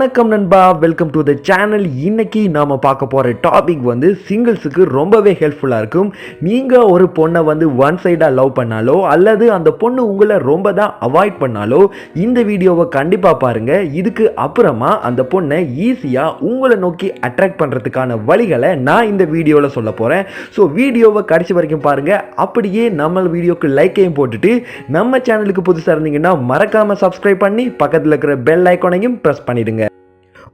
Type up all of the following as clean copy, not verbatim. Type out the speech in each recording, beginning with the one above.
வணக்கம் நண்பா, welcome to the channel. இன்னைக்கு நாம பார்க்க போற டாபிக் சிங்கிள்ஸுக்கு ரொம்பவே ஹெல்ப்ஃபுல்லா இருக்கும். நீங்க ஒரு பொண்ணை ஒன் சைடா லவ் பண்ணாலோ அல்லது அந்த பொண்ணு உங்களை ரொம்ப தான் அவாய்ட் பண்ணாலோ இந்த வீடியோவை கண்டிப்பா பாருங்க. இதுக்கு அப்புறமா அந்த பொண்ணை ஈஸியா உங்களை நோக்கி அட்ராக்ட் பண்றதுக்கான வழிகளை நான் இந்த வீடியோல சொல்ல போறேன். ஸோ வீடியோவை கடைசி வரைக்கும் பாருங்க. அப்படியே நம்ம வீடியோக்கு லைக்கையும் போட்டுட்டு நம்ம சேனலுக்கு புதுசாக இருந்தீங்கன்னா மறக்காம சப்ஸ்கிரைப் பண்ணி பக்கத்தில் இருக்கிற பெல் ஐக்கானையும் பிரஸ் பண்ணிடுங்க.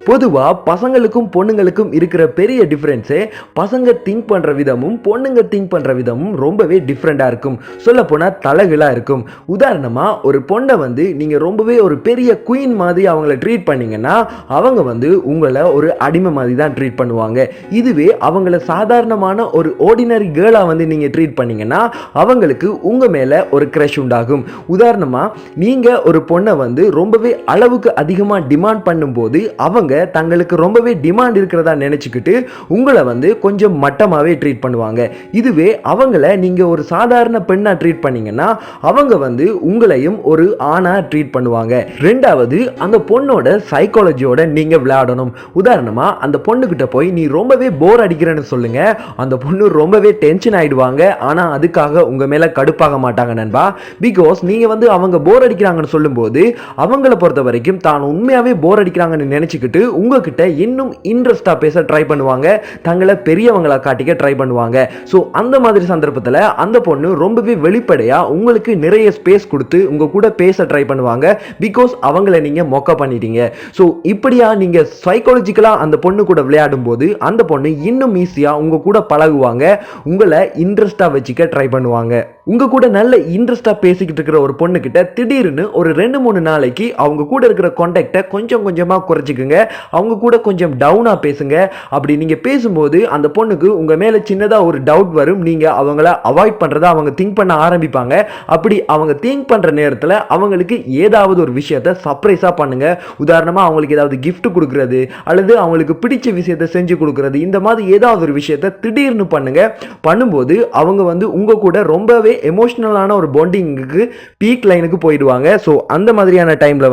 பொதுவாக பசங்களுக்கும் பொண்ணுங்களுக்கும் இருக்கிற பெரிய டிஃப்ரென்ஸே பசங்க திங்க் பண்ணுற விதமும் பொண்ணுங்க திங்க் பண்ணுற விதமும் ரொம்பவே டிஃப்ரெண்ட்டாக இருக்கும். சொல்லப்போனால் தலைகளாக இருக்கும். உதாரணமாக ஒரு பொண்ணை நீங்கள் ரொம்பவே ஒரு பெரிய குயின் மாதிரி அவங்கள ட்ரீட் பண்ணிங்கன்னா அவங்க உங்களை ஒரு அடிமை மாதிரி தான் ட்ரீட் பண்ணுவாங்க. இதுவே அவங்கள சாதாரணமான ஒரு ஆர்டினரி கேர்ளாக நீங்கள் ட்ரீட் பண்ணிங்கன்னா அவங்களுக்கு உங்கள் மேலே ஒரு க்ரஷ் உண்டாகும். உதாரணமாக நீங்கள் ஒரு பொண்ணை ரொம்பவே அளவுக்கு அதிகமாக டிமாண்ட் பண்ணும்போது அவங்க தங்களுக்கு ரொம்பவே டிமாண்ட் இருக்கிறதா நினைச்சுக்கிட்டு உங்களை கொஞ்சம் மட்டமாவே ட்ரீட் பண்ணுவாங்க. இதுவே அவங்கள நீங்க ஒரு சாதாரண பெண்ணா ட்ரீட் பண்ணீங்கன்னா அவங்க உங்களையும் ஒரு ஆணா ட்ரீட் பண்ணுவாங்க. ரெண்டாவது, அந்த பொண்ணோட சைக்காலஜியோட நீங்க விளையாடணும். உதாரணமா அந்த பொண்ணுகிட்ட போய் நீ ரொம்பவே போர் அடிக்கிறேன்னு சொல்லுங்க. அந்த பொண்ணு ரொம்பவே டென்ஷன் ஆயிடுவாங்க. ஆனா அதுக்காக உங்க மேல கடுப்பாக மாட்டாங்க நண்பா. பிகாஸ் நீங்க அவங்க போர் அடிக்கிறாங்கன்னு சொல்லும்போது அவங்கள பொறுத்த வரைக்கும் தான் உண்மையாவே போர் அடிக்கிறாங்கன்னு நினைச்சுக்கிட்டு உங்ககிட்ட இன்னும் இன்ட்ரெஸ்டா பேச ட்ரை பண்ணுவாங்க. தங்களை பெரியவங்களா காட்டிக்க ட்ரை பண்ணுவாங்க. ஸோ அந்த மாதிரி சந்தர்ப்பத்தில் அந்த பொண்ணு ரொம்பவே வெளிப்படையா உங்களுக்கு நிறைய ஸ்பேஸ் கொடுத்து உங்க கூட பேச ட்ரை பண்ணுவாங்க. பிகாஸ் அவங்கள நீங்க மொக்க பண்ணிட்டீங்க. ஸோ இப்படியா நீங்க சைக்காலஜிக்கலா அந்த பொண்ணு கூட விளையாடும் போது அந்த பொண்ணு இன்னும் ஈஸியா உங்க கூட பழகுவாங்க. உங்களை இன்ட்ரெஸ்டா வச்சுக்க ட்ரை பண்ணுவாங்க. உங்க கூட நல்ல இன்ட்ரெஸ்டா பேசிக்கிட்டு இருக்கிற ஒரு பொண்ணு கிட்ட திடீர்னு ஒரு 2-3 நாளைக்கு அவங்க கூட இருக்கிற கான்டாக்டை கொஞ்சம் கொஞ்சமா குறைச்சிக்குங்க. அவங்க கூட கொஞ்சம் டவுனா பேசுங்க. அப்படி நீங்க பேசும்போது அந்த பொண்ணுக்கு உங்க மேல சின்னதா ஒரு டவுட் வரும். நீங்க அவங்கள அவாய்ட் பண்றத அவங்க திங்க் பண்ண ஆரம்பிப்பாங்க. அப்படி அவங்க திங்க் பண்ற நேரத்தில் அவங்களுக்கு ஏதாவது ஒரு விஷயத்தை சர்ப்ரைஸா பண்ணுங்க. உதாரணமா அவங்களுக்கு ஏதாவது கிஃப்ட் கொடுக்கறது அல்லது அவங்களுக்கு பிடிச்ச விஷயத்தை செஞ்சு கொடுக்கறது, இந்த மாதிரி ஏதாவது ஒரு விஷயத்தை திடீர்னு பண்ணுங்க. பண்ணும்போது அவங்க உங்க கூட ரொம்பவே எமோஷனலான ஒரு பாண்டிங்க்கு பீக் லைனுக்கு போயிடுவாங்க. ஸோ அந்த மாதிரியான டைம்ல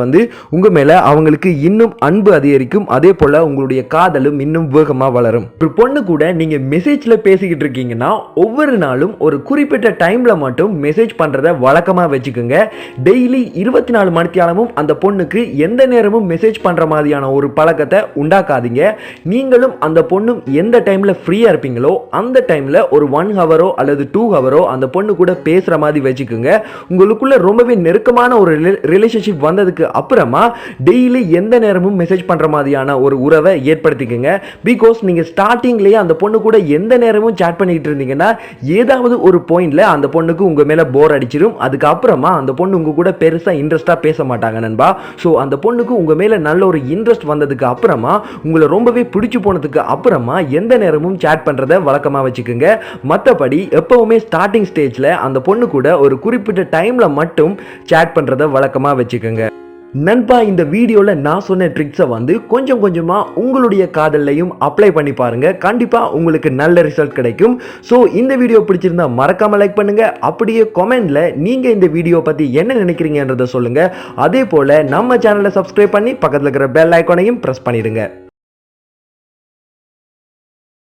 உங்க மேல அவங்களுக்கு இன்னும் அன்பு அதிகரிக்கும். அதே போல உங்களுடைய காதலும் இன்னும் வேகமா வளரும். ஒரு பொண்ணு கூட நீங்க மெசேஜ்ல பேசிக்கிட்டு இருக்கீங்கன்னா ஒவ்வொரு நாளும் ஒரு குறிப்பிட்ட டைம்ல மட்டும் மெசேஜ் பண்றத வழக்கமா வச்சுக்கோங்க. டெய்லி 24 மணித்தியாலமும் அந்த பொண்ணுக்கு எந்த நேரமும் மெசேஜ் பண்ற மாதிரியான ஒரு பழக்கத்தை உண்டாக்காதீங்க. நீங்களும் அந்த பொண்ணும் எந்த டைம்ல ஃப்ரீயா இருப்பீங்களோ அந்த டைம்ல ஒரு 1 ஹவரோ அல்லது 2 ஹவரோ அந்த பொண்ணு கூட பேசுற மாதிரி வச்சுக்கோங்க. உங்களுக்குள்ள ரொம்பவே நெருக்கமான ஒரு ரிலேஷன்ஷிப் வந்ததுக்கு அப்புறமா டெய்லி எந்த நேரமும் மெசேஜ் பண்ற மாதிரியான ஒரு உறவை ஏற்படுத்திக்கங்க. பிகாஸ் நீங்க ஸ்டார்டிங்லயே அந்த பொண்ணு கூட எந்த நேரமும் சாட் பண்ணிட்டு இருந்தீங்கன்னா ஏதாவது ஒரு பாயிண்ட்ல அந்த பொண்ணுக்கு உங்க மேல போர் அடிச்சிடும். அதுக்கு அப்புறமா அந்த பொண்ணு உங்க கூட பெருசா இன்ட்ரெஸ்டா பேச மாட்டாங்க நண்பா. ஸோ அந்த பொண்ணுக்கு உங்க மேல நல்ல ஒரு இன்ட்ரெஸ்ட் வந்ததுக்கு அப்புறமா உங்களை ரொம்பவே பிடிச்சு போனதுக்கு அப்புறமா எந்த நேரமும் சாட் பண்றத வழக்கமா வச்சுக்கோங்க. மற்றபடி எப்பவுமே ஸ்டார்டிங் ஸ்டேஜ்ல அந்த பொண்ணு கூட ஒரு குறிப்பிட்ட டைம்ல மட்டும் சாட் பண்றத வழக்கமா வச்சுக்கோங்க. நண்பா, இந்த வீடியோல நான் சொன்ன ட்ரிக்ஸை கொஞ்சம் கொஞ்சமா உங்களுடைய காதல்லையும் அப்ளை பண்ணி பாருங்க. கண்டிப்பா உங்களுக்கு நல்ல ரிசல்ட் கிடைக்கும். ஸோ இந்த வீடியோ பிடிச்சிருந்தா மறக்காம லைக் பண்ணுங்க. அப்படியே கமெண்ட்ல நீங்க இந்த வீடியோ பத்தி என்ன நினைக்கிறீங்கன்றத சொல்லுங்க. அதே போல நம்ம சேனலை சப்ஸ்கிரைப் பண்ணி பக்கத்துல இருக்கிற பெல் ஐகானையும் பிரஸ் பண்ணிடுங்க.